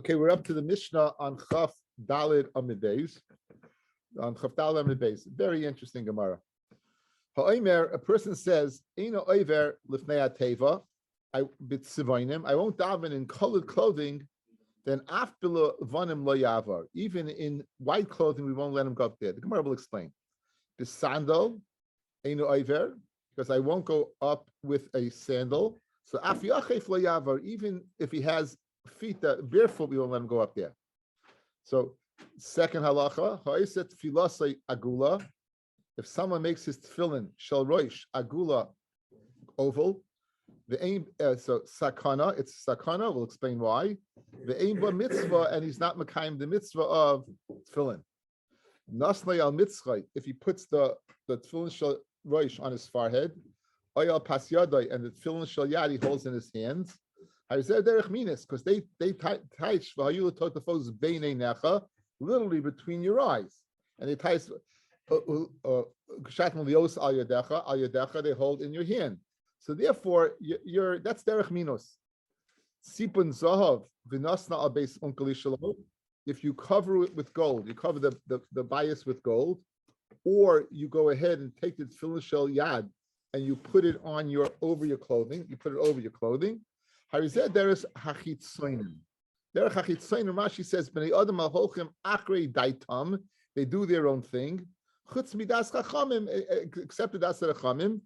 Okay, we're up to the Mishnah on Chaf Dalid Amid Beis. On Chaf Dalid Amid Beis. Very interesting Gemara. Ha'omer, a person says, "Eino oiver lifnei ateva." I won't daven in colored clothing. Then after vanim lo yavar. Even in white clothing, we won't let him go up there. The Gemara will explain. The sandal, eino oiver, because I won't go up with a sandal. So af yachef lo yavar. Even if he has feet that barefoot, we won't let him go up there. So second halacha, ha'isat filasei agula. If someone makes his tefillin shel roish agula oval, the aim so sakana, it's sakana. We'll explain why. The aim ba mitzvah, and he's not mekayim the mitzvah of tefillin. Nasnei al mitzvah. If he puts the tefillin shel roish on his forehead, oyal pas yadai, and the tefillin shel yad he holds in his hands. Because they touch literally between your eyes, and they touch they hold in your hand. So therefore, you're that's derech minos. Sipun zahav v'nasna al beis unkali shalom. If you cover it with gold, you cover the bias with gold, or you go ahead and take the tefillin shel yad and you put it on over your clothing. You put it over your clothing. Harizeh there is hachitzonim. There hachitzonim. Rashi says, "Bnei adam aholchem achrei daitam." They do their own thing. Chutz midas chachamim, except the das chachamim.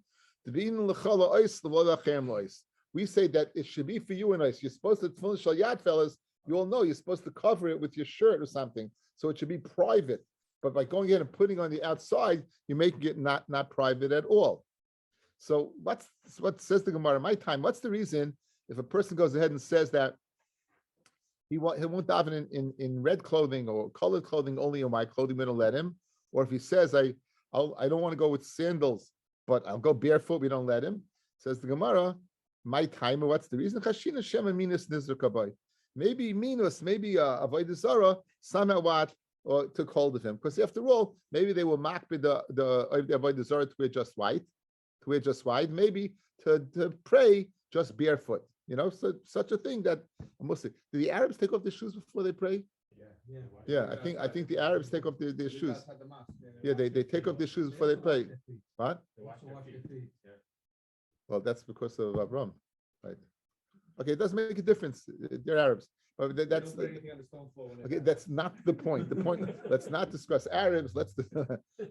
We say that it should be for you and us. You're supposed to tefillin shel yad, fellas. You all know you're supposed to cover it with your shirt or something, so it should be private. But by going in and putting on the outside, you're making it not private at all. So what says the Gemara? My time. What's the reason? If a person goes ahead and says that he won't daven in red clothing or colored clothing only, or my clothing, we don't let him. Or if he says I don't want to go with sandals, but I'll go barefoot, we don't let him. Says the Gemara, my time. What's the reason? Chashina shema minus nizrakabai. Maybe minus, maybe avodah zara somehow or took hold of him, because after all, maybe they will mock the avodah zara to wear just white, maybe to pray just barefoot. So such a thing that Muslim. Do the Arabs take off their shoes before they pray? Yeah. I think the Arabs take off their shoes. Yeah, they take off their shoes before they pray. What? Well, that's because of Avram, right? Okay, it doesn't make a difference. They're Arabs. But that's okay. That's not the point. The point. Let's not discuss Arabs.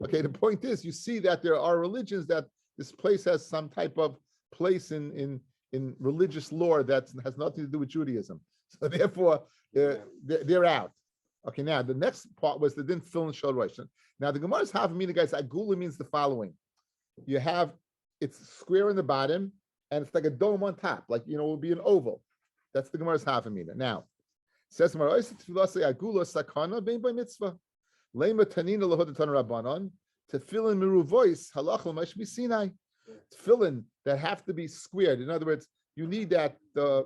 Okay. The point is, you see that there are religions that this place has some type of place in religious lore that has nothing to do with Judaism. So therefore, they're out. Okay, now the next part was the din tefillin shel roish. Now the Gemara's havamina, guys, agula means the following. You have, it's square in the bottom, and it's like a dome on top, like, it would be an oval. That's the Gemara's havamina. Now, it says, agula sakana bein by mitzvah. Lema tanina lahodatan rabbanon. Tefillin miru voice, halach l'mash misinai. Tefillin that have to be squared. In other words, you need that the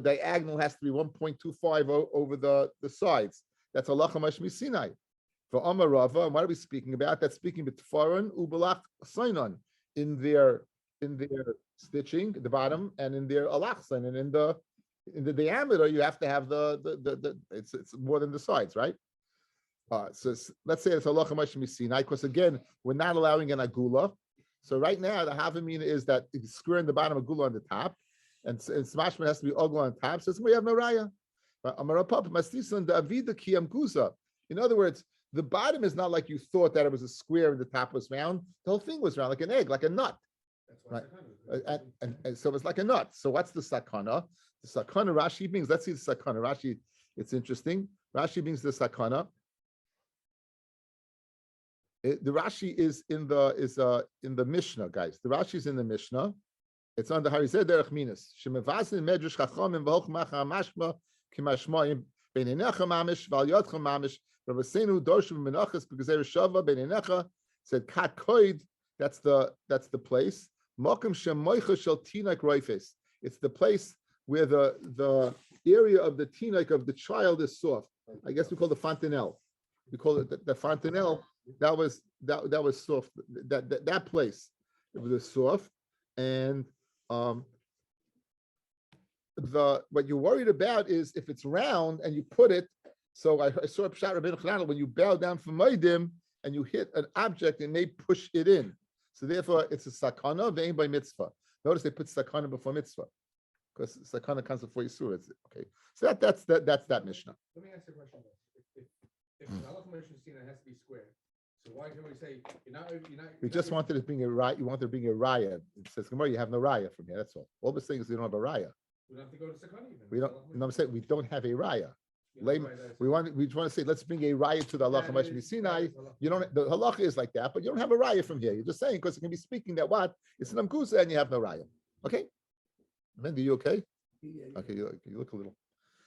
diagonal has to be 1.25 over the sides. That's halacha mashmi Sinai. For Amar Rava, and what are we speaking about? That's speaking with Tfaron ubalach sainon in their stitching, the bottom, and in their alachsan, and in the diameter, you have to have it's more than the sides, right? So let's say it's halacha mashmi Sinai, because again, we're not allowing an agula. So right now, the havamina is that it's square in the bottom, agula on the top, and smashman has to be agula on top. So we have no raya. In other words, the bottom is not like you thought that it was a square and the top was round. The whole thing was round, like an egg, like a nut. Right? And so it's like a nut. So what's the sakana? The sakana Rashi brings. Let's see the sakana Rashi. It's interesting. Rashi brings the sakana. The Rashi is in the Mishnah, guys. The Rashi is in the Mishnah. It's on the Harizeh Derech Minas. Shemevazin medrash chachamim v'hoch macha mashma kimashmoim beinenecha mamish v'al yodcha mamish Rabbeinu dorshu v'menachas b'gezer shava beinenecha said kat koid. That's the place. Mokum shemoicha shel tinak roifes. It's the place where the area of the tinak of the child is soft. I guess we call the fontanelle. We call it the fontanelle. That was soft. That place, it was soft, and what you're worried about is if it's round and you put it. So I saw a pshat Rabbi Chananel, when you bow down for Moedim and you hit an object, it may push it in. So therefore, it's a sakana ve'ein by mitzvah. Notice they put sakana before mitzvah because sakana comes before Yisur. Okay, so that's that Mishnah. Let me ask you a question. If the halacha Mishnah has to be square, so why can we say you're not? We just wanted to bring a raya. You wanted to bring a raya. It says Gemara, you have no raya from here. That's all. All we're saying is we don't have a raya. We don't have to go to sakana even. We don't. No, I'm saying we don't have a raya. We just want to say let's bring a raya to the halacha Moshe Sinai. You don't. The halacha is like that, but you don't have a raya from here. You're just saying because it can be speaking that what it's an amkusa and you have no raya. Okay, Mendy, you okay? Yeah. Okay, you look a little.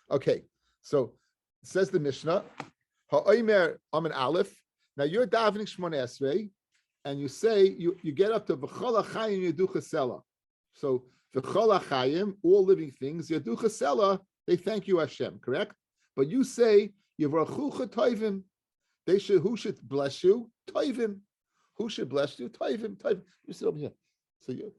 Okay, so it says the Mishnah, Ha'omer Amen Aleph. Now you're davening Shmona Esrei, and you say you get up to V'chol Hachayim Yedu Chesela. So V'chol Hachayim, all living things, Yedu Chesela, they thank you Hashem, correct? But you say Yivrachucha Toivim. Who should bless you? Toivim. Who should bless you? Toivim. Toivim. You sit over here. So you.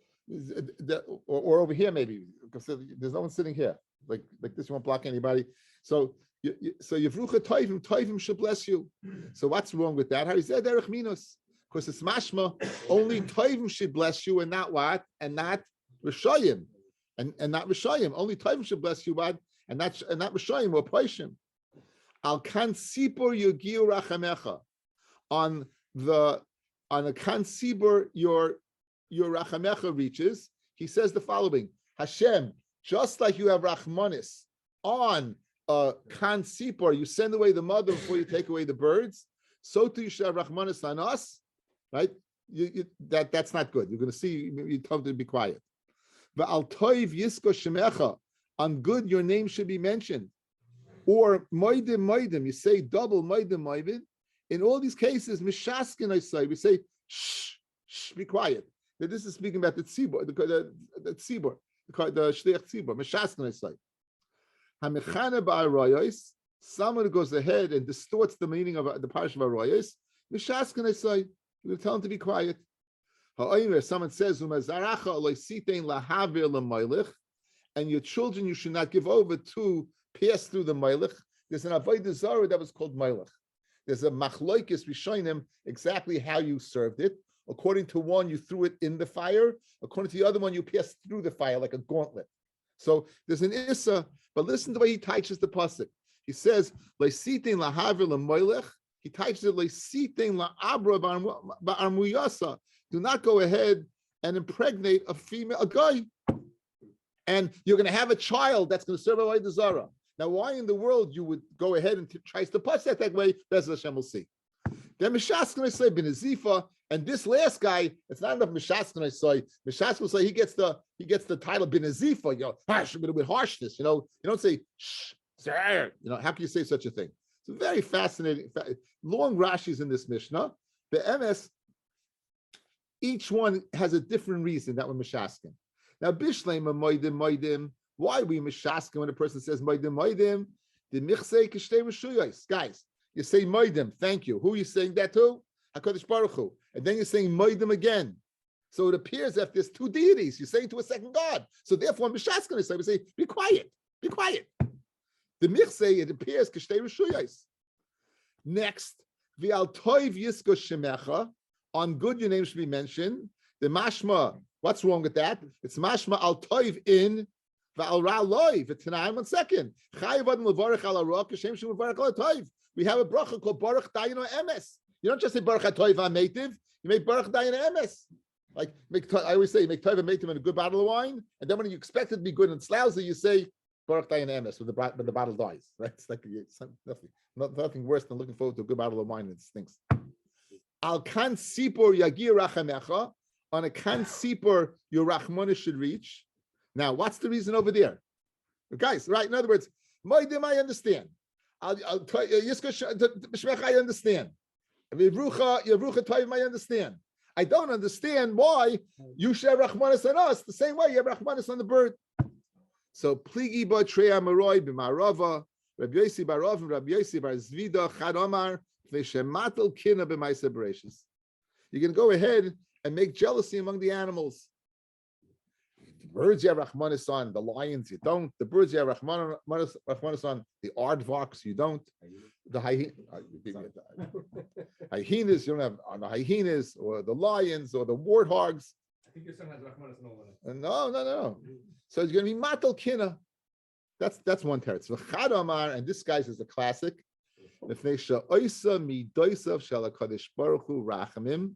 Or over here maybe because there's no one sitting here like this. You won't block anybody. So Yivrucha Toivim should bless you. So what's wrong with that? How is that derech minus? Because it's mashma. Only Toivim should bless you, and not what, and not Rishayim, and not Rishayim. Only Toivim should bless you, what, and not Rishayim or Paishim. Al kan sipur yogiu rachamecha. On the kan sibur your rachamecha reaches. He says the following: Hashem, just like you have rachmanis on a kan sipur, you send away the mother before you take away the birds. So too you should have rachmanis on us, right? That's not good. You're going to see. You told to be quiet. But al toiv yisko shemecha, on good your name should be mentioned. Or moidim, you say double moidim. In all these cases, mishaskin I say, we say shh, be quiet. Now, this is speaking about the tzibur, the tzibur, the shliach tzibur. Mishaskin I say. Hamechane ba'arayos, someone who goes ahead and distorts the meaning of the parish of arayos. Mishaskin I say, you're going to tell him to be quiet. Ha'omer, someone says umazaracha aloi sitein lahavir l'moilech, and your children you should not give over to pass through the moilech. There's an avodah zarah that was called moilech. There's a machloikis rishonim exactly how you served it. According to one, you threw it in the fire. According to the other one, you passed through the fire like a gauntlet. So there's an issa, but listen to the way he teaches the pasuk. He says, "Leisitin lahavir lemoilech." He teaches it, "Leisitin laabra ba'armuyasa." Do not go ahead and impregnate a guy, and you're going to have a child that's going to serve avodah zarah. Now, why in the world you would go ahead and try to pass that way? Bez Hashem will see. Then Mishas going to say B'nezifa, and this last guy, it's not enough. Mishas going to say. Mishas will say he gets the title B'nezifa. You know, harsh with harshness. You know, you don't say shh, sir. You know, how can you say such a thing? It's very fascinating. Long Rashi's in this Mishnah. The MS, each one has a different reason that we're Mishaskin. Now, Bishleim moidim. Why we mishaskin when a person says moidim? The michsei kishtei reshuyos. Guys, you say moidim, thank you. Who are you saying that to? HaKadosh Baruch Hu. And then you're saying moidim again. So it appears that there's two deities. You're saying to a second God. So therefore, mishaskin is we say, be quiet. The michsei, it appears kishtei reshuyos. Next, v'al toiv yisko shemecha. On good, your name should be mentioned. The mashma. What's wrong with that? It's mashma al toiv in. We have a bracha called Baruch Dayino Emes. You don't just say Baruch HaToiv HaMeitiv, you make Baruch Dayino Emes. Like I always say, make Toiv HaMeitiv in a good bottle of wine, and then when you expect it to be good and it's lousy, you say Baruch Dayino Emes when the bottle dies. Right? It's like nothing worse than looking forward to a good bottle of wine and it stinks. Al kan sipur yagir rachamecha. On a kan sipur, your rachmona should reach. Now, what's the reason over there? Guys, right? In other words, moedim, I understand. I understand. Yevrucha Toivim, I understand. I don't understand why you should have Rachmanis on us the same way you have Rachmanis on the bird. So, Pligi ba Treya Maroi b'Marava, Rabbi Yossi bar Rav, Rabbi Yossi bar Zvida, Chadamar, V'shematel Kina b'Maisa Bereshis. You can go ahead and make jealousy among the animals. birds you have Rahmanis on, the lions you don't. The birds you have Rahmanis on, the aardvarks you don't. The hyenas you don't have on the hyenas or the lions or the warthogs. I think your son has Rahmanas and all of it. No. So it's going to be matal kina. That's one teretz. V'chad amar, and this guy's is a classic. Lefnei she'oisa midoisav shel HaKadosh Baruch Hu rachamim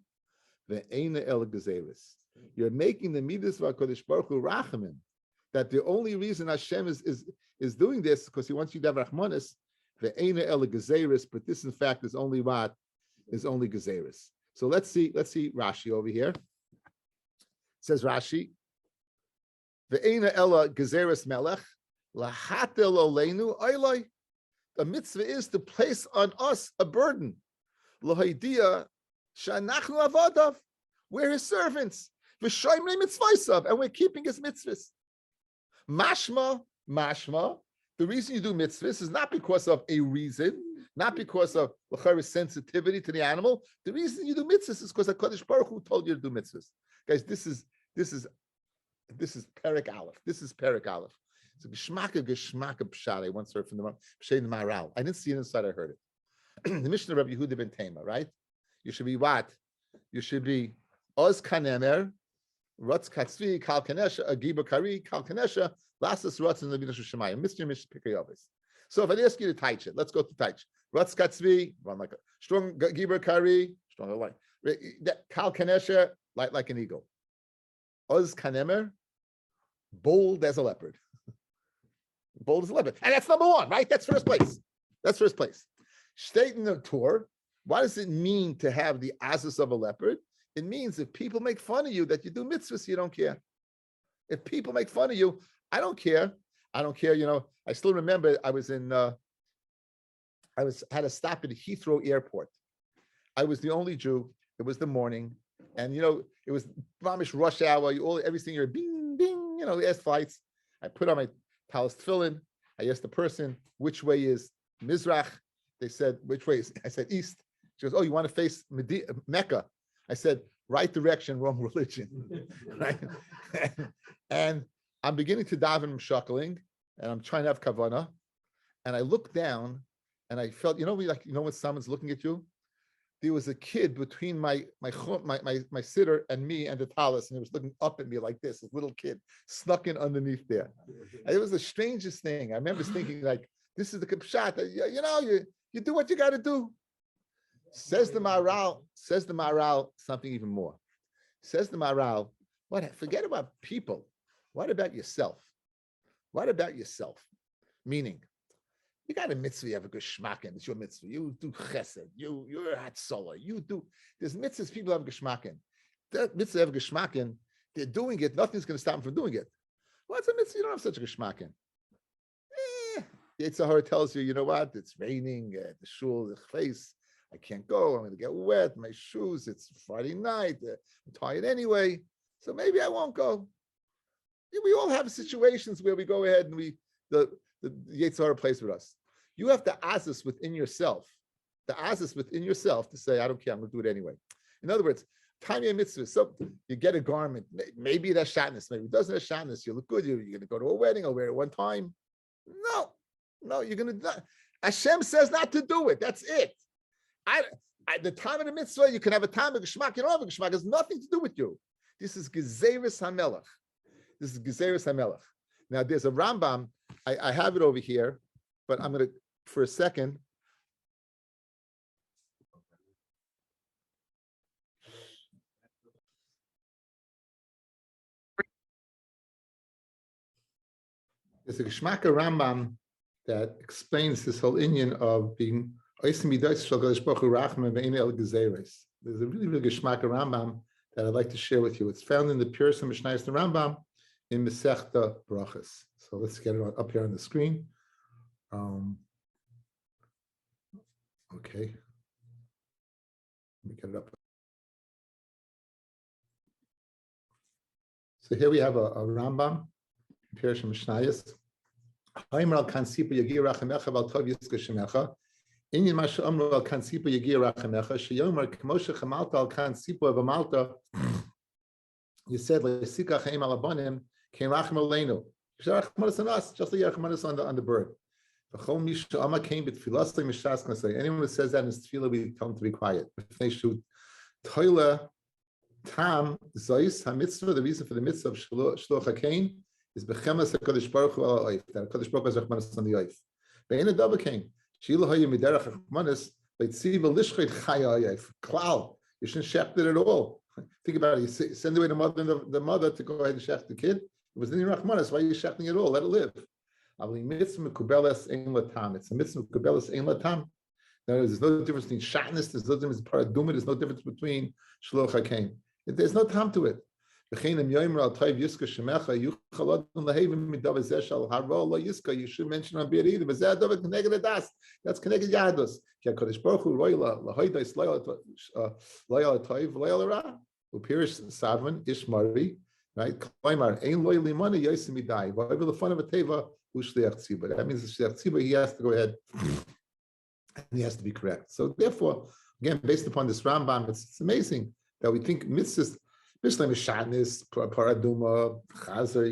ve'eina el gezeris. You're making the midas of HaKadosh Baruch Hu rachamim. That the only reason Hashem is doing this because He wants you to have rachmanis ve'eina el gezeris. But this, in fact, is only what is only gezeris. So let's see Rashi over here. It says Rashi, ve'eina ela gezeris melech. Lahatel oleinu oiloi. The mitzvah is to place on us a burden. Lahaidia shanachnu avodav. We're His servants. V'shoymrei mitzvaysav, and we're keeping His mitzvahs. Mashma. The reason you do mitzvahs is not because of a reason, not because of sensitivity to the animal. The reason you do mitzvahs is because HaKadosh Baruch Hu told you to do mitzvahs. Guys, this is Perek Aleph. This is Perek Aleph. It's a geschmacke pshat. I once heard from the Maral. I didn't see it inside. I heard it. The Mishnah Rabbi Yehuda ben Tema, right? You should be what? You should be Oz Kanemer, Rotz Katzvi, Kal Kanesha, Agiba Kari, Kal Kanesha, Lasas Rotz and Levina Shushamayim. Mr. Mish Pikayovis. So if I ask you to teach it, let's go to teach. Rotz Katzvi, run like a strong Giber Kari, strong like Kal Kanesha, like an eagle. Oz Kanemer, bold as a leopard. Bold as a leopard. And that's number one, right? That's first place. State in the Torah, what does it mean to have the azus of a leopard? It means if people make fun of you that you do mitzvahs, you don't care. If people make fun of you, I don't care. I still remember I was had a stop at Heathrow Airport. I was the only Jew. It was the morning. And, it was mamish rush hour. Everything you're bing, bing, ask flights. I put on my talis tefillin. I asked the person, which way is Mizrach? They said, which way is? I said, east. She goes, oh, you want to face Mecca? I said, right direction, wrong religion. Right? And I'm beginning to daven, I'm shuckling, and I'm trying to have kavanah. And I look down, and I felt, when someone's looking at you? There was a kid between my sitter and me and the talis, and he was looking up at me like this, a little kid snuck in underneath there. And it was the strangest thing. I remember thinking, like, this is the pshat. You do what you got to do. Says the Maral something even more. Says the Maral, forget about people. What about yourself? Meaning, you got a mitzvah, you have a geschmacken. It's your mitzvah. You do chesed. You're a hatzolah. There's mitzvahs people have geschmacken. That mitzvah have geschmacken. They're doing it. Nothing's going to stop them from doing it. What's a mitzvah? You don't have such a geschmacken. The Yitzhahara tells you, you know what? It's raining. The shul, the face. I can't go. I'm going to get wet. My shoes. It's Friday night. I'm tired anyway. So maybe I won't go. We all have situations where we go ahead and the Yitzhahara plays with us. You have to azus within yourself. To say, I don't care, I'm going to do it anyway. In other words, time your mitzvah. So you get a garment. Maybe it has shatness. Maybe it doesn't have shatness. You look good. You're going to go to a wedding. I'll wear it one time. No, you're going to. Hashem says not to do it. That's it. The time of the mitzvah, you can have a time of geschmack. You don't have a geschmack. It has nothing to do with you. This is gezeres hamelech. Now, there's a Rambam. I have it over here, but I'm going to, for a second. There's a Geschmacke Rambam that explains this whole inyan of being there's a really, really Geschmacke Rambam that I'd like to share with you. It's found in the Pirush Mishnayos the Rambam in Masechta Brachas. So let's get it up here on the screen. Okay. Let me get it up. So here we have a Rambam, Pirush Mishnayos. Haimer al kansipa yagir rachamecha val tov yiska shemecha. Inyan masha amru al kansipa yagir rachamecha. Sheyomer k'moshe chamalta al kansipa v'malta. You said le'sika chaim al abonim Came Rachman Aleinu. Rachmanis on us, just like Rachmanis on the bird. Anyone who says that in his tefillah, we tell him to be quiet. Toila tam zois hamitzvah. The reason for the mitzvah of shluch hakein is bechemas hakadosh baruch hu ala oif. That hakadosh baruch hu has rachmanis on the oif. Be'en adava kain shilu hayu miderach rachmanis leitziva lishchit chaya oif. Klal, you shouldn't shecht it at all. Think about it. You send away the mother to go ahead and shecht the kid. It was in your rachmanis. Why are you shechting it all? Let it live. It's a mitzvah mekubelas ein latam. There's no difference between shatness, there's no difference between paraduma, there's no difference between shloch hakein. There's no time to it. You should mention on beer either, but that's connected yadus. Kadosh Baruch Hu roila lahoydais loyal toiv loyal ra upirish savin ishmari right. Klaimar ein loyal limana yosim idai. Whatever the fun of a teva ushliach tzibah. That means the shliach tzibah he has to go ahead. And he has to be correct. So therefore, again, based upon this Rambam, it's amazing that we think mitzvahs, Mishlem Shadnis, Paraduma, Chazer,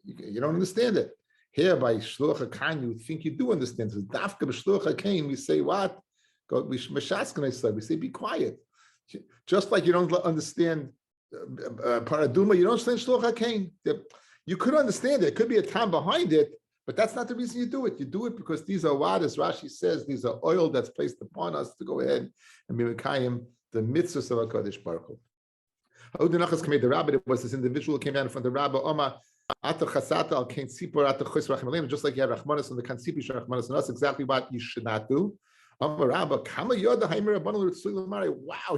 you don't understand it. Here by Shluch HaKain, you think you do understand. So Dafka b'Shluch HaKain, we say what? We say be quiet. Just like you don't understand Paraduma, you don't understand Shluch HaKain. You could understand it. It could be a time behind it, but that's not the reason you do it. You do it because these are what, as Rashi says, these are oil that's placed upon us to go ahead and be Mekayim, the mitzvahs of HaKadosh Baruch Hu. The Rabbi, there was this individual who came down from the Rabbi, Omar, just like you have Rachmanis and the Kansipi Rachmanis and us, exactly what you should not do. Wow, he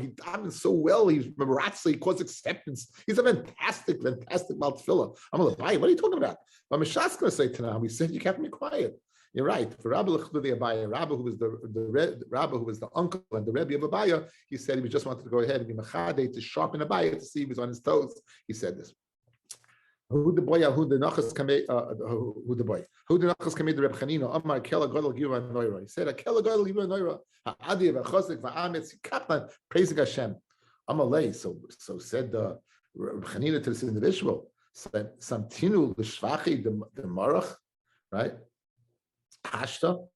davened so well. He's miraculously, he caused acceptance. He's a fantastic maltfiller. I'm like, what are you talking about? But Mishas going to say to him, he said, you kept me quiet. You're right. For Rabbi Rabbi, who was the uncle and the Rebbe of Abaya, he said he just wanted to go ahead and be machade to sharpen Abaya to see if he was on his toes. He said this. Who the nachas kamei the Reb Chanina Amar Kela Gadol Gira Noira. He said a Kela Gadol Gira Noira Ha'adi v'Chosek v'Ametz Kaplan praising Hashem. Amalei. So said the Reb Chanina to this individual. Said Samtinu l'Shvachi the Marach, right? Hashta.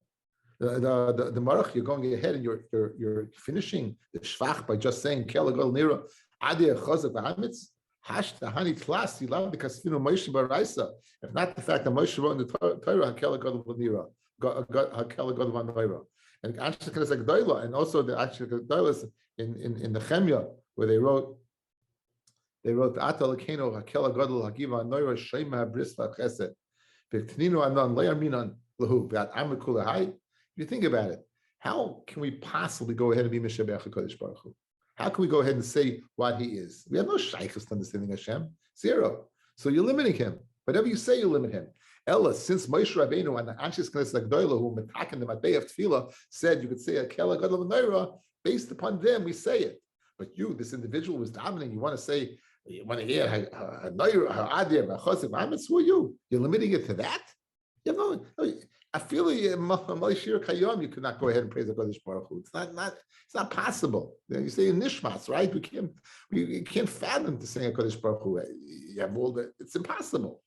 The Marach, you're going ahead and you're finishing the Shvach by just saying Kela Gadol Nira Adi v'Chosek v'Ametz. Hashta Hani Tlas, you love because Moshe Baraisa. If not the fact that Moshe wrote in the Torah, Hakela Gadol V'Nira, Hakela Gadol V'Nira, and actually it's like Doila, and also the actual Doila in the Chemya where they wrote Ata Lekeno Hakela Gadol Hagiva Noira Shema Bris V'Chesed V'Tninu Anon Le'ar Minan Lahu V'At Amakula Hai. If you think about it, how can we possibly go ahead and be Mishabech HaKadosh Baruch Hu? How can we go ahead and say what he is? We have no shaykhs to understanding Hashem. Zero. So you're limiting him. Whatever you say, you limit him. Ella, since Moshe Rabbeinu and the Anshis Knesset Gdoila, who metaken the Matbei of Tefillah, said you could say a Kela Gadol V'Noira, based upon them, we say it. But you, this individual who's dominating, you want to say, you want to hear Noira, Ha'adir, Ha'chosik, Ha'ametz, who are you? You're limiting it to that? You have no, I feel you could not go ahead and praise the Kodesh Baruch Hu. It's not possible. You say in Nishmas, right? We can't fathom to sing a Kodesh Baruch Hu. You have all that. It's impossible.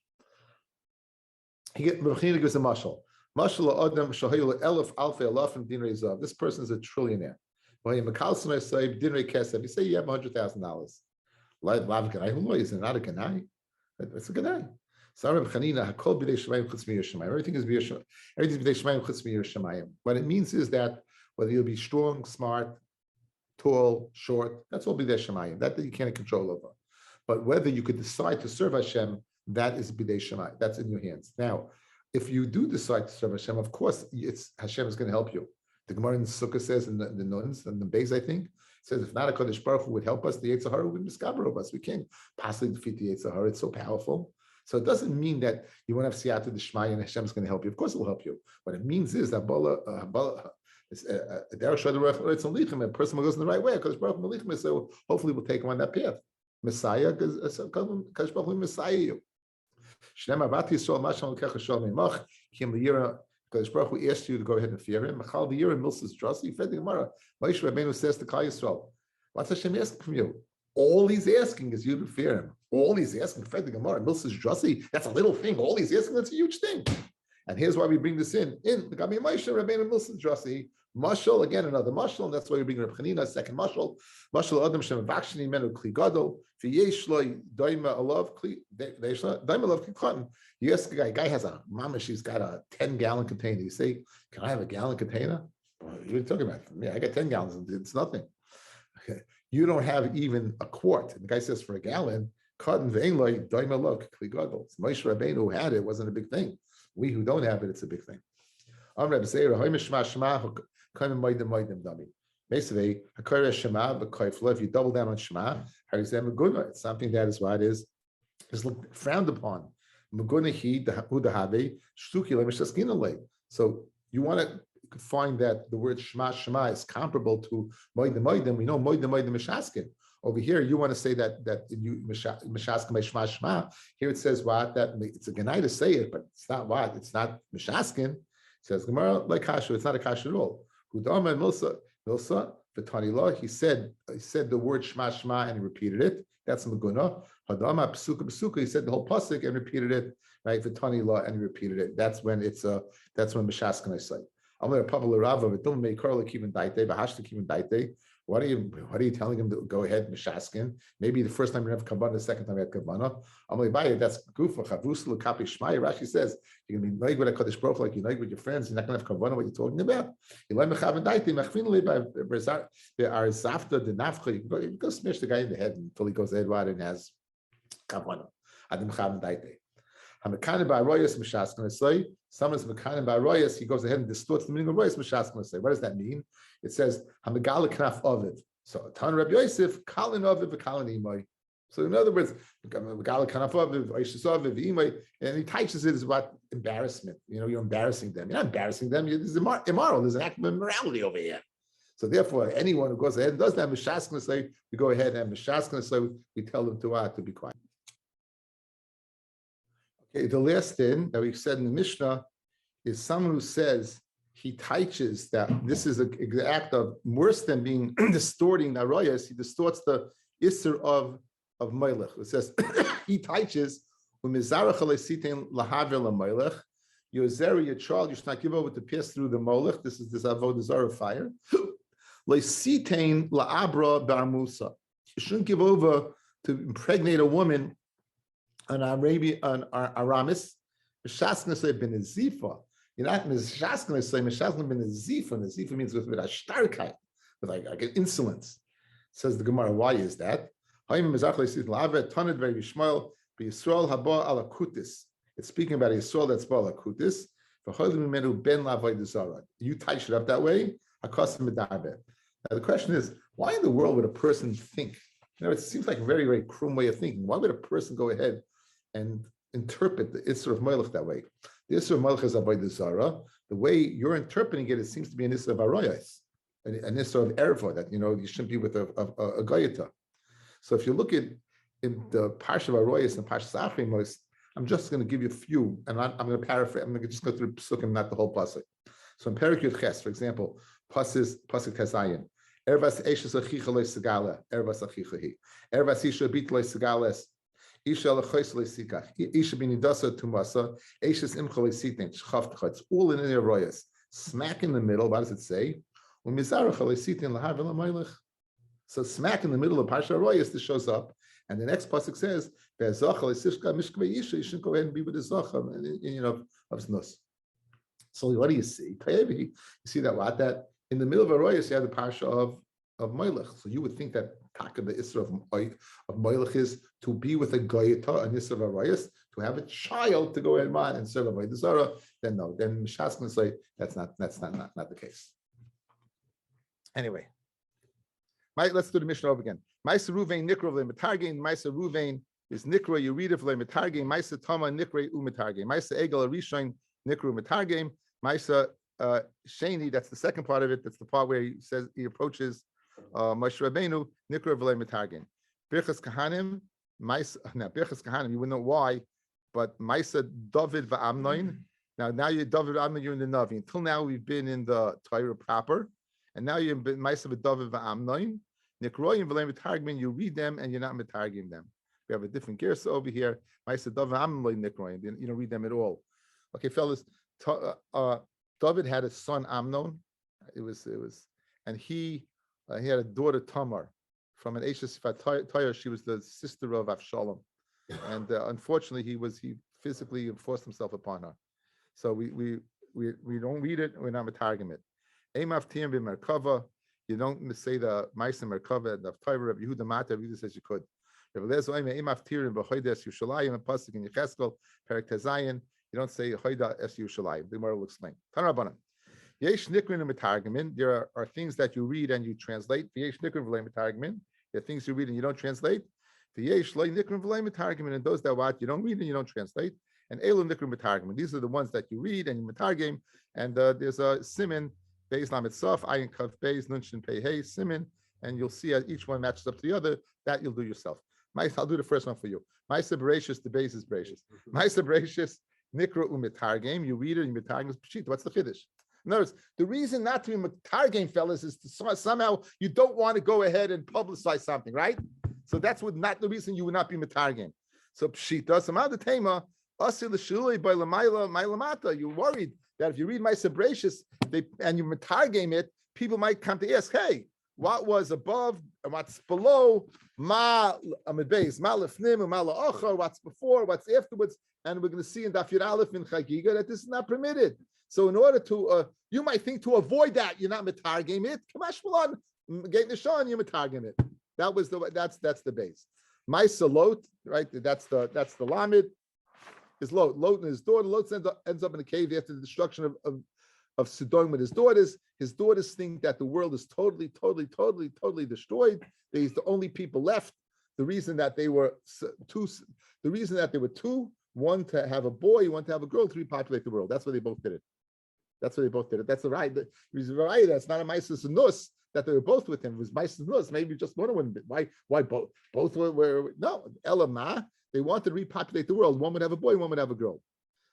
Gives a mashal. This person is a trillionaire. You say you have $100,000. Who is it? Not a ganai. It's a ganai. Everything is b'dei. What it means is that whether you'll be strong, smart, tall, short, that's all b'dei shemayim. That you can't control over. But whether you could decide to serve Hashem, that is b'dei shemayim. That's in your hands. Now, if you do decide to serve Hashem, of course, Hashem is going to help you. The Gemara in Sukkah says in the Nuns and the Beis, I think, says if not a Kodesh Baruch Hu would help us, the Yetzer Hara would misgaber of us. We can't possibly defeat the Yetzer Hara. It's so powerful. So it doesn't mean that you won't have siyata d'shmaya and Hashem is going to help you. Of course, it will help you. What it means is that a person who goes in the right way, because Baruch Hu, so hopefully we'll take him on that path. Messiah, because Baruch Hu Messiah you. Because Baruch Hu asked you to go ahead and fear him. Machal the year in Milsa's Drasi, Fed the Gemara. Moshe Rabbeinu says to Klal Yisrael, what's Hashem asking from you? All he's asking is you to fear him. All he's asking, Fred the Gemara, Milsa's Drussi, that's a little thing. All he's asking, that's a huge thing. And here's why we bring this in the Gabi Moshe, Rabbeinu Milsa's Drussi. Mashal, again, another mashal, and that's why we bring Reb Chanina, second mashal. Mashal Adam Shem Vakshini Menu Kli Gadol, V'yesh Loi Daima Alav Kli Daima Alav Kli Cotton. You ask a guy has a mama, she's got a 10-gallon container. You say, can I have a gallon container? What are you talking about? Yeah, I got 10 gallons, it's nothing. Okay. You don't have even a quart. And the guy says for a gallon, cotton vein Loi Daima Alav Kli Gadol. Moshe Rabbeinu who had it wasn't a big thing. We who don't have it, it's a big thing. Basically, if you double down on Shema, it's something that is what is frowned upon. So you want to find that the word Shema is comparable to Moedim. We know Moedim Mishaskin. Over here, you want to say that you Mishaskin by Shema. Here it says what? That it's a Ganai to say it, but it's not what? It's not Mishaskin. It says Gemara like Kasha. It's not a Kasha at all. Hudama and Milsa V'Tanila. He said the word Shema and he repeated it. That's Maguna. Hadama Psuka. He said the whole pasuk and repeated it. Right? V'Tanila and he repeated it. That's when Mishaskin I say. I'm going to publish Rava. But don't make Karla Kivin Daite. Bahashta Kivin Daite. What are you telling him to go ahead, Mishaskin? Maybe the first time you have Kavanah, the second time you have Kavanah. I'm like, buy it. That's Gufa Chavuslu Kapi Shmai. Rashi says you're gonna be like with a Kaddish Baruch like you like with your friends. You're not gonna have Kavanah. What you're talking about? You like Mechavan Daiti Mechfinli by Arzafta the Nafcha. You can go smash the guy in the head until he goes ahead and has Kavanah. Adim Mechavan Daiti. Hamakanim by Royas Mishaskin. Say someone's Makanim by Royas. He goes ahead and distorts the meaning of Royas Mishaskin. Say what does that mean? It says Hamagala Knaf Ovid. So Tan Rabbi Yosef Kalin Ovid v'Kalin Imay. So in other words, Megala Knaf Ovid Oishis Ovid v'Imay, and he teaches it as about embarrassment. You're embarrassing them. You're not embarrassing them. It's immoral. There's an act of immorality over here. So therefore, anyone who goes ahead and does that, Mishaskin say, we go ahead and Mishaskin say, we tell them to be quiet. Okay, the last thing that we've said in the Mishnah is someone who says he teaches that this is an act of worse than being distorting Arayas. He distorts the Isser of Melech. It says he teaches your zera, your child, you should not give over to pass through the Molech. This is this Avodah Zarah fire. You shouldn't give over to impregnate a woman an Aramis. Mishaskin ben Zifa. You're not Mishaskin say Mishaskin ben Zifa. Zifa means with a starkheit, with like insolence. Says the Gemara, why is that? It's speaking about a Yisrael that's Bala Kutis. You touch it up that way. Now the question is, why in the world would a person think? It seems like a very, very cruel way of thinking. Why would a person go ahead and interpret the Isser of Melech that way? The Isser of Melech is Avodah Zarah. The way you're interpreting it, it seems to be an Isser of Arayas, an Isser of Erva, that you shouldn't be with a Goyata. So if you look at in the Parsha of Arayas and Parsha Achrimos, I'm just going to give you a few, and I'm going to paraphrase. I'm going to just go through Psukim, not the whole pasuk. So in Perek Yud Ches, for example, pasuk Tezayin, Ervas Eishes Achicha Lo Segala, Ervas Achicha Hi, Ervas Isha Bit Lo Segales, Isha Lechos Lo Sikach, Isha Binidasa Tumasa, Eishes Imcha Lo Sitin, Shchav. It's all in the Arayas. Smack in the middle. What does it say? Umizarach Lo Sitin Lahav Elamelech. So smack in the middle of Parsha Arayas, this shows up. And the next pasuk says, you shouldn't go ahead and be with the Zocha of Znus. So what do you see? You see that in the middle of Arayas, you have the Parsha of Melech. So you would think that Taka, the Isra of Melech is to be with a Goyata, an Isra of Arayas, to have a child to go ahead and serve Avodah Zarah. Then no, then Mishas can say that's not the case. Anyway. Let's do the Mishnah over again. Maisa Ruvain Nikra v'le Metargein. Maisa Ruvain is Nikra. You read it v'le Metargein. Maisa Tama Nikra u'Metargein. Maisa Egel Arishain Nikra u'Metargein. Maisa Sheni. That's the second part of it. That's the part where he says he approaches Moshe Rabbeinu Nikra v'le Metargein. Birchas Kahanim. Birchas Kahanim. You wouldn't know why, but Maisa David v'Amnoin. Now you're David v'Amnoin. You're in the Navi. Until now we've been in the Torah proper. And now you're in Ma'asav David v'Amnoin. Nikroim v'leim mitargim, you read them and you're not mitargim them. We have a different gersa over here. Ma'aseh David Amnon nikroim, you don't read them at all. Okay, fellas, David had a son Amnon. It was, and he had a daughter Tamar from an Eshes Fatayah. She was the sister of Avshalom, and unfortunately, he physically forced himself upon her. So we don't read it. We're not mitargim it. Eimavtiyim b'merkava. You don't say the Ma'aseh Merkava and the Torah of Yehuda Mata. Yehuda says you could. Rabbi Lezer oime eimavtirim b'chodesh Yushalayim, a pasuk in Yecheskel Perek Tezayin. You don't say Hoida es Yushalayim. The Gemara will explain. Tanrabanan. Yesh nikrin and mitargimin. There are things that you read and you translate. Yesh nikrin v'lei mitargimin. There are things you read and you don't translate. Yesh lei nikrin v'lei mitargimin. And those that what you don't read and you don't translate. And elu nikrin mitargimin. These are the ones that you read and you mitargim. And there's a simin, beis lamed sof, ayin kav beis, nun shin pei hey, simin. And you'll see as each one matches up to the other. That you'll do yourself. I'll do the first one for you. Ma'aseh Bereshis, the base is Bereshis. Ma'aseh Bereshis, nikra u'mitargim. You read it and mitargim is pshit. What's the chiddush? In other words, the reason not to be mitargim, fellas, is to somehow you don't want to go ahead and publicize something, right? So that's not the reason you would not be mitargim. So pshita, some other tema, asil l'shulei by l'mayla ma'lamata. You're worried that if you read Ma'aseh Bereshis and you mitargim it, people might come to ask, hey, what was above and what's below, ma amidbeis, ma lefnim, ma la'achar, what's before, what's afterwards, and we're going to see in Daf Yud Aleph in Chagiga that this is not permitted. So in order to, you might think to avoid that, you're not mitargim it. Kamash Malon, Gate Nishon, you mitargim it. That's the base. Ma'aseh Lot, right? That's the Lamed. His Lot and his daughter. Lot ends up in a cave after the destruction of Sodom with his daughters. His daughters think that the world is totally destroyed. He's the only people left. The reason that they were two, one to have a boy, one to have a girl, to repopulate the world. That's why they both did it. That's the right. The reason right. That's not a Ma'aseh Nus that they were both with him. It was Ma'aseh Nus. Maybe just one of them. Why both? Both were no. Elamah. They wanted to repopulate the world. One would have a boy, one would have a girl.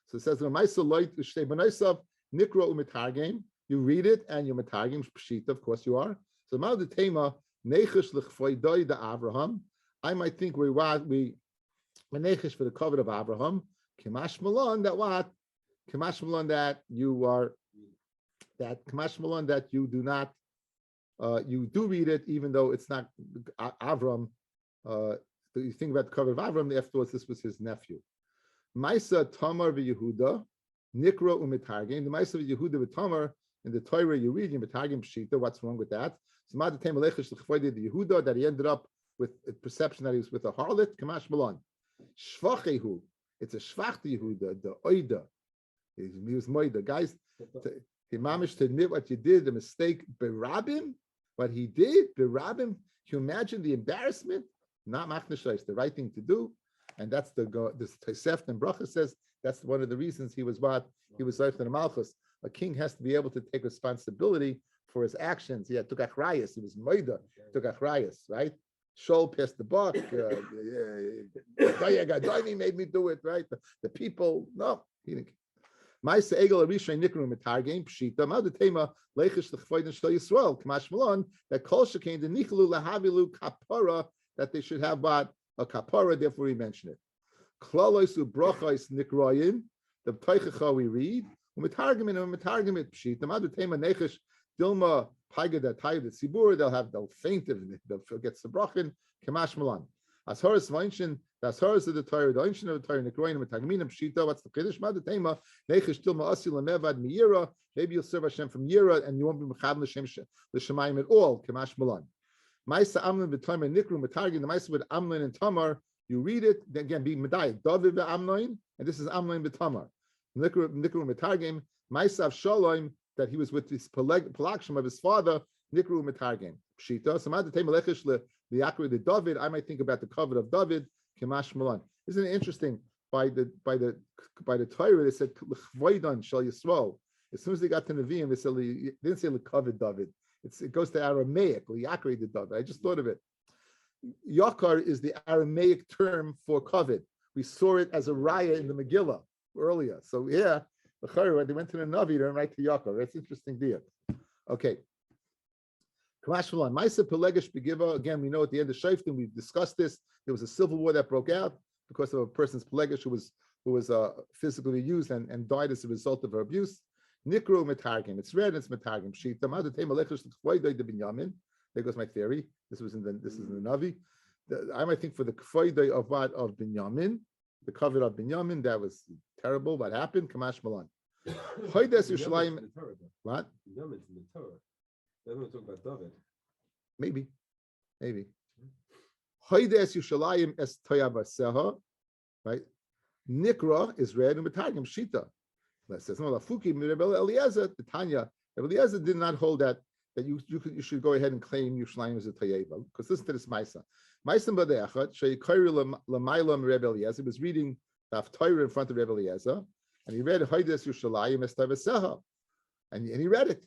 So it says Ma'aseh Loit Shtei B'naisav Nikra u'mitargim. You read it and you're mitargim pshita. Of course you are. So now the tema nechish l'chvoidoi da Avraham. I might think we nechish for the cover of Avraham. Kamash Malon that what? Kamash Malon that you are that Kamash Malon that you do not. You do read it even though it's not Avram. You think about the cover of Avram. Afterwards, this was his nephew. Ma'aseh Tamar v'Yehuda. Nikra u'mitargim. The Ma'aseh Yehuda v'Tamar in the Torah you read mitargim pshita. What's wrong with that? So Ma'atem Alechish l'chvoidei the Yehuda that he ended up with a perception that he was with a harlot. Kamash Malon. Shvachehu. It's a shvach Yehuda. The oida. He was moida. Guys, he managed to admit what you did. The mistake. Berabim. What he did. Berabim. Can you imagine the embarrassment? Not machnesha. It's the right thing to do. And that's this Tosefta and Bracha says that's one of the reasons he was Zoyf in Malchus. A king has to be able to take responsibility for his actions. He took achrayas. He was moida. Took achrayas, right? Shol passed the buck. Gadoni made me do it, right? The people, no, he didn't. Ma'aseh Egel Arishay Nikru Mitargim Pshita Ma'ad Tema Leichish L'Chvoidin Shel Yisrael Kamash Malon that Kol Shekain the Nichlu Lahavilu Kapara that they should have what a kapara. Therefore, we mention it. Klalos ubrachos nikroyin. The Teichacha we read. U'mitargim it pshita. Ma'ad Tema Nechish Dilma Paiga that Tayyid the Tzibur. They'll faint. They'll forget Sabrachin. Kamash Malon. As Horace mentioned, that's Horace of the Torah, the ancient of the Torah, Nikroin, Matagmin, Pshita. What's the Kiddush? Ma'ad Tema Nechish Dilma Asil Mevad Miyira. Maybe you'll serve Hashem from Yira, and you won't be Mechav l'Shemayim at all. Kamash Malon. Ma'aseh Amnon v'Tamar Nikru Matargim. The Ma'aseh with Amnon and Tamar. You read it again. Be Medayik. David v'Amnon, and this is Amnon v'Tamar. Nikru Matargim. Ma'aseh Avshalom that he was with his Pelagshim of his father. Nikru Matargim. Pshita. So Ma'ad Tema Lechish l'Yakri the David. I might think about the cover of David. Kamash Malon. Isn't it interesting? By the Torah, they said L'Chvoidon Shel Yisrael. As soon as they got to Nevi'im, they didn't say L'Kovid David. It goes to Aramaic, Yakri the David. I just thought of it. Yakar is the Aramaic term for covet. We saw it as a raya in the Megillah earlier. So yeah, they went to the Navi to write to Yakar. That's interesting deal. Okay. Again, we know at the end of Shoftim, we discussed this. There was a civil war that broke out because of a person's pelegish who was physically abused and died as a result of her abuse. Nikru metargim. It's read. It's metargim. There goes my theory. This is in the Navi. I might think for the kvoidei of what of Binyamin, the cover of Binyamin, that was terrible. What happened? Kamash Malan. Hoides Yerushalayim. What? Binyamin's in the Torah. Then we talk about David. Maybe. Hoides Yerushalayim es toyabaseha. Right. Nikra is read in Metargim Shita. It says no Lafuki Rebbe Eliezer. The Tanya Rebbe Eliezer did not hold that you should go ahead and claim Yerushalayim as a Tayeva, because listen to this Maisa. Maisa Badeachat Sheikari Lamaylam Rebbe Eliezer was reading Daf Torah in front of Rebbe Eliezer, and he read Hoides Yerushalayim es Toyabaseha, and he read it,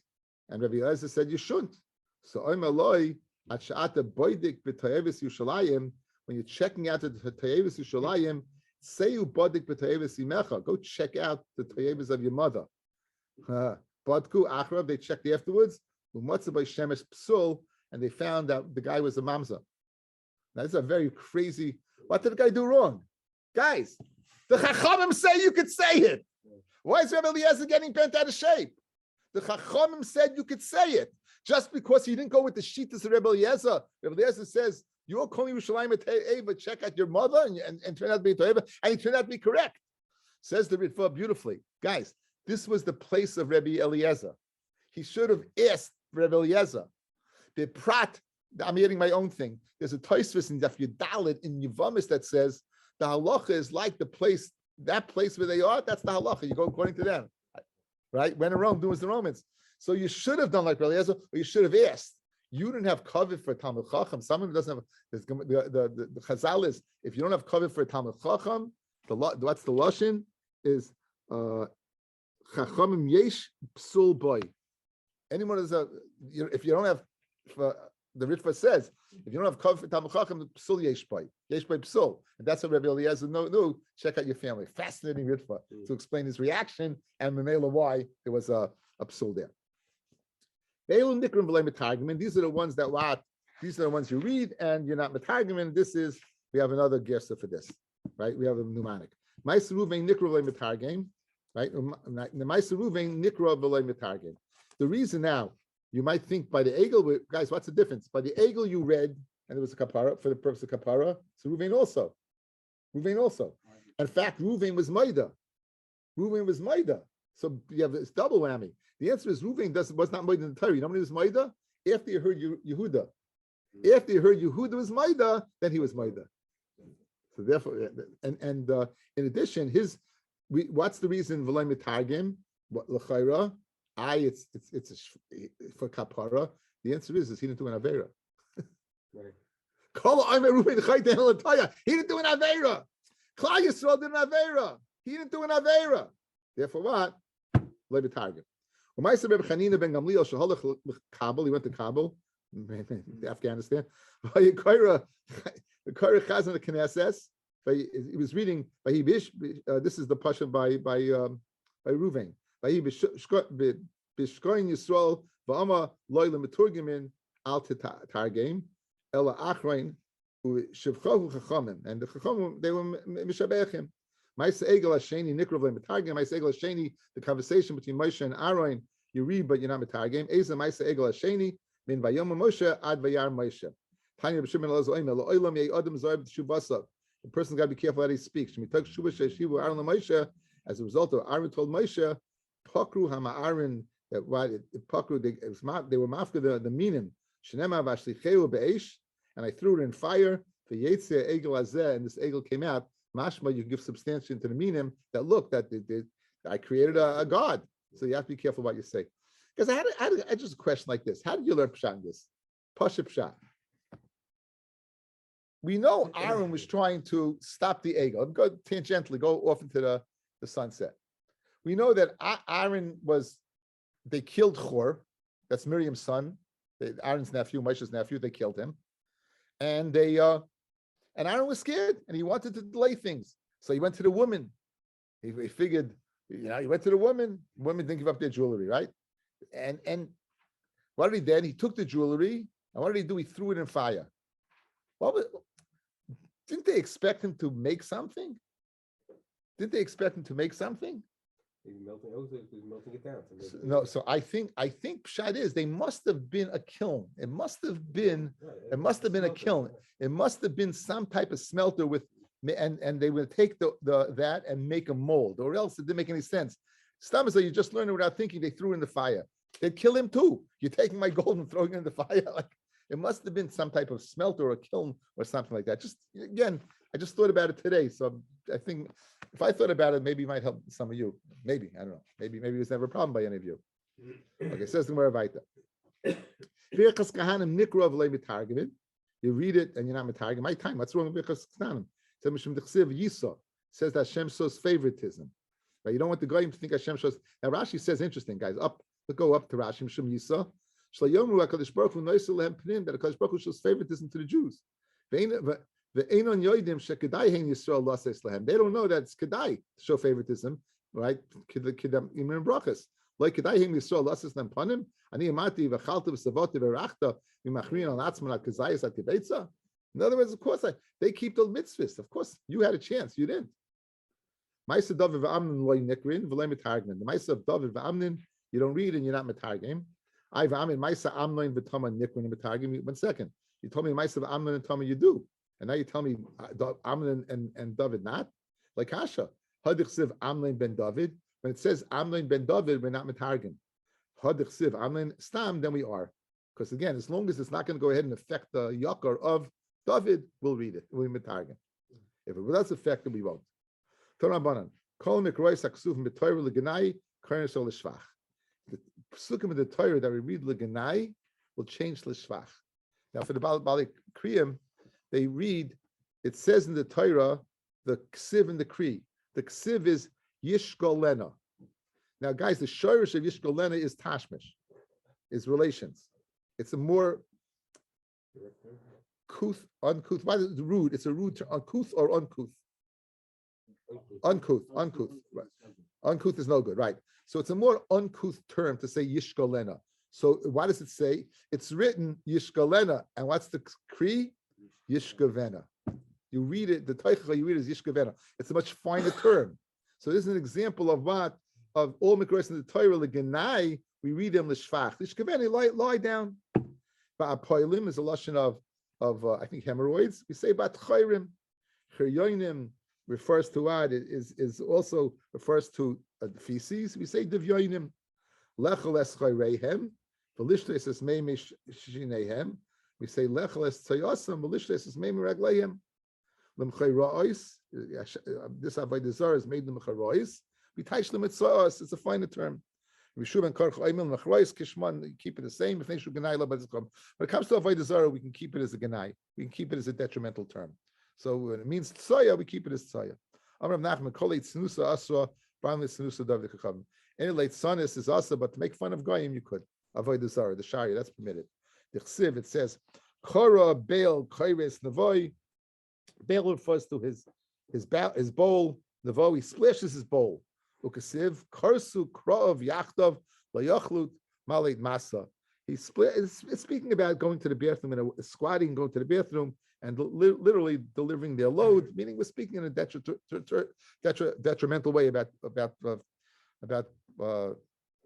and Rebbe Eliezer said you shouldn't. So Oimaloi at Sha'ata Boidik b'Toyeves Yerushalayim, when you're checking out the Toyeves Yerushalayim. Say you bodik b'toyeves imecha. Go check out the toyeves of your mother. Bodku achrav. They checked afterwards. Umatza by shemesh psul, and they found that the guy was a mamza. Now, this is a very crazy. What did the guy do wrong, guys? The Chachamim say you could say it. Why is Rebbe Eliezer getting bent out of shape? The Chachamim said you could say it. Just because he didn't go with the shittas of Rebbe Eliezer. Rebbe Eliezer says, you're calling Yerushalayim a Te'eva, check out your mother and turn out to be a Te'eva, and he turned out to be correct. Says the Ritva beautifully. Guys, this was the place of Rebbe Eliezer. He should have asked Rebbe Eliezer. The Prat, I'm adding my own thing. There's a Tosfos in Daf Yudalit in Yevamis that says the halacha is like the place, that place where they are, that's the halacha. You go according to them. Right? When in Rome, do as the Romans. So you should have done like Rebbe Eliezer, or you should have asked. You didn't have cover for Talmud Chacham. Someone who doesn't have the Chazal is, if you don't have cover for Talmud Chacham, what's the lashon is Chachamim yesh psul boy. Anyone is if you don't have, the Ritva says, if you don't have cover for Talmud Chacham, psul yesh boy psul, and that's what Rabbi Eliezer no. Check out your family. Fascinating Ritva to explain his reaction and Memela why there was a psul there. These are the ones these are the ones you read and you're not metargim. We have another gersa for this, right? We have a mnemonic. Right? The reason now, you might think by the egel, guys, what's the difference? By the egel you read, and it was a kapara, for the purpose of kapara, so Ruvain also. In fact, Ruvain was Maida. So you have this double whammy. The answer is Ruvain was not Maida in the Torah. You know when he was Maida? After you heard Yehuda. After you heard Yehuda was Maida, then he was Maida. So therefore, and in addition, what's the reason V'lay Mitargim? What l'chayra? It's for kapara. The answer is he didn't do an avera. He didn't do an avera. Klal Yisrael did an avera. He didn't do an avera. Therefore, what? V'lay Mitargim. He went to Kabul, Afghanistan. He was reading. This is the pasha by Ruvain. Bishkoin Yisrael v'ama loyla meturgimin al targim ela achrein u'shivchahu chachamim, and the chachamim they were mishabechim. Ma'aseh egel hasheni nikrov le'metargim. Ma'aseh egel hasheni, the conversation between Moshe and Aaron, you read but you're not metargim. Eza ma'aseh egel hasheni min vayom Moshe ad vayar Moshe. Tanya b'shimon lozo oimel lo'olam yei adam zoyv t'shuvasav. The person's got to be careful how he speaks. Shemitak shuva she'shivu Aaron le'Moshe. As a result of Aaron told Moshe, pakru hama Aaron, that what pakru they were mafka the minim. Shenema v'ashlicheu be'esh, and I threw it in fire. For yetzeh egel hazeh, and this egel came out. Mashma, you give substantiation to the minim that look that I created a god. So you have to be careful what you say. Because I had just a question like this: how did you learn pshat in this? Pasha pshat. We know Aaron was trying to stop the egel. Go tangentially, go off into the sunset. We know that Aaron they killed Chor, that's Miriam's son, Aaron's nephew, Moshe's nephew. They killed him, and and Aaron was scared, and he wanted to delay things. So he went to the woman. He figured, he went to the woman. Women didn't give up their jewelry, right? And What did he then? He took the jewelry, and what did he do? He threw it in fire. Didn't they expect him to make something? Didn't they expect him to make something? He's melting it down. No, so I think Pshat is they must have been a kiln. It must have been a kiln. It must have been some type of smelter with, and they would take the that and make a mold, or else it didn't make any sense. Stam is like you just learned it without thinking. They threw it in the fire. They'd kill him too. You're taking my gold and throwing it in the fire. Like it must have been some type of smelter or a kiln or something like that. Just again, I just thought about it today. So I think if I thought about it, maybe it might help some of you. Maybe, I don't know. Maybe it was never a problem by any of you. Okay, says the Gemara Vaita. You read it and you're not metargim. My time. What's wrong with Birchas Kahanim? Says that Hashem shows favoritism. Right? You don't want the goyim to think Hashem shows. Now Rashi says interesting, guys. Go up to Rashi. Mishum Yisa. Shlayomru HaKadosh Baruch Hu noisel lehem pnim, that HaKadosh Baruch Hu shows favoritism to the Jews. They don't know that it's kedai to show favoritism, right? Like kedai him Yisrael lasses them panim. Ani amati v'chalta v'savoti v'rachta v'machrin al atzman al kazayis al kibetza. In other words, of course, they keep the mitzvahs. Of course, you had a chance. You didn't. Ma'aseh David v'Amnon loy nikrin v'loy metargmin. The ma'aseh of David v'Amnon, you don't read and you're not metargim. I v'Amnon ma'aseh Amnon v'Tama nikrin and metargim. 1 second. You told me ma'aseh of Amnon and Tama you do. And now you tell me Amnon and David not? Like Hasha. Hadichsiv Amnon ben David. When it says Amnon ben David, we're not metargim. Hadichsiv Amnon Stam, then we are. Because again, as long as it's not going to go ahead and affect the yakar of David, we'll read it. We'll metargim. If it does affect it, we won't. Torabanan. Kol mikrois aksuvim b'toyer l'ganai karin so l'shvach. The psukim of the Torah that we read l'ganai will change l'shvach. Now for the Balik Kriyim, they read, it says in the Torah, the ksiv and the kri. The ksiv is yishkolena. Now, guys, the shorish of yishkolena is tashmish, is relations. It's a more uncouth. Why is it rude? It's a rude term. Uncouth or uncouth? Uncouth. Right. Uncouth is no good, right? So it's a more uncouth term to say yishkolena. So why does it say? It's written yishkolena, and what's the kri? Yishkavena. You read it, the Teicha you read is Yishkavena. It's a much finer term. So this is an example of what? Of all Mikros in the Torah, the Genai, we read them Lishfach. Yishkavena, lie down. Ba'apoilim is a lashon of I think hemorrhoids. We say Bat Chayrim. Chiryoinim refers to what? Is also refers to feces. We say Divyoinim. Lechel es Chayreihem. Velishtes es Meimish Shinehem. We say lecheles tzayasam malishles is meimer raglayim lemchay ra'os. This avodah zarah is made lemchay ra'os. We taish lemitzos. It's a finer term. Rishuv and karch oimel lemchay kishman. You keep it the same. If they should ganai lo, but when it comes to avodah zarah, we can keep it as a ganai. We can keep it as a detrimental term. So when it means tzaya, we keep it as tzaya. Amrav Nachman kolei tznusa asra b'amli tznusa david kachavim. Any late sonis is asa, but to make fun of goyim you could avodah zarah, the sharia, that's permitted. The Chsiv, it says, Chora Baal Kaires Navoi. Baal refers to his bowl. Navoi, he splashes his bowl. Ukasiv, Karsu Krav Yachtov Layachlut Malet Masa. It's speaking about going to the bathroom and squatting, going to the bathroom, and literally delivering their load. Meaning, we're speaking in a detrimental way about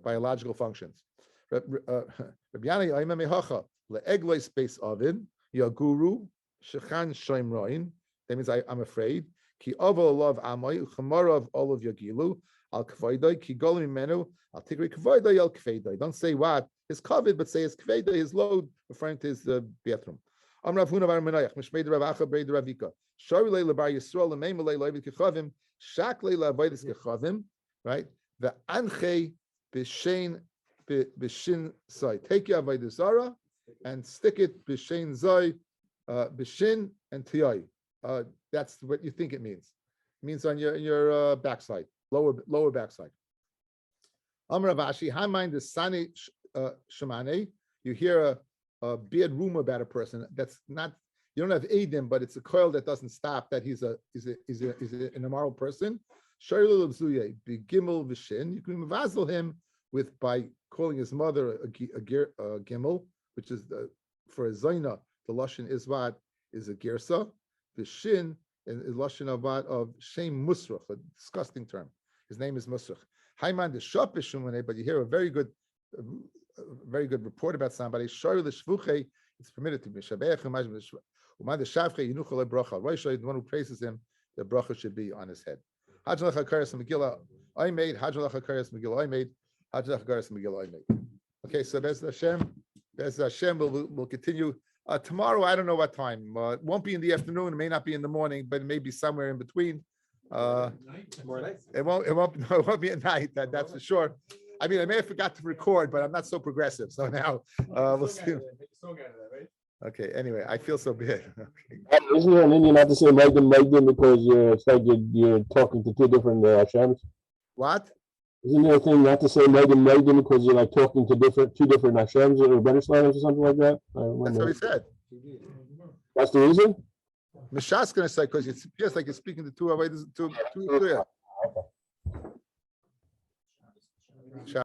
biological functions. Rabbi Le'eglois space oven, Yaguru, Shechan Shoim Roin. That means I'm afraid. Ki Ovo love Amoy, Chamarav Olav Yagilu, Al Kvaidoi, Ki Golim Menu, Al Tigri Kvaidoi, Al Kvaidoi. Don't say what is covered, but say his Kvaidoi, his load, referring to his bathroom. Amrav Huna Bar Menayach, Mishmeid Rav Acha Breid Ravika. Shari Le Bar Yisrael, Lemeim Le Loivid Kechavim, Shak Le Lavoidis Kechavim, right? The Anche Bishain Bishin Zai. Take your avodah zarah and stick it Bishin Zai, Bishin and Tiyai. That's what you think it means. It means on your backside, lower backside. Amar Ravashi, Hamain the Sani Shamane. You hear a bad rumor about a person. That's not. You don't have Adim, but it's a coil that doesn't stop. That he's an immoral person. Shayla Labzuye, Begimel Vishin. You can vazzle him by calling his mother a gimel, which is for a zaina, the lashon is what is a gersa. The shin is lashon of shem musrach, a disgusting term. His name is Musrach. Haiman the shapish shumane, but you hear a very good report about somebody. Shor l'shvuche, it's permitted to be shabech umad shavche yinuchol bracha. Roisha, the one who praises him, the bracha should be on his head. Hajjalach hakaras Megilah I made. Hajjalach hakaras Megilah I made. Hajjalach hakaras Megilah I made. Okay, so Bez Hashem, we'll continue tomorrow. I don't know what time. It won't be in the afternoon. It may not be in the morning, but it may be somewhere in between. It won't be at night. That's for sure. I mean, I may have forgot to record, but I'm not so progressive. So now we'll see. Okay. Anyway, I feel so bad. Okay. Isn't there an Indian not to say Megan because it's like you're talking to two different Hashems? What? Isn't there a thing not to say Megan because you're like talking to two different Hashems or better sliders or something like that? That's what he said. That's the reason? Mishas going to say because it feels like you're speaking to two.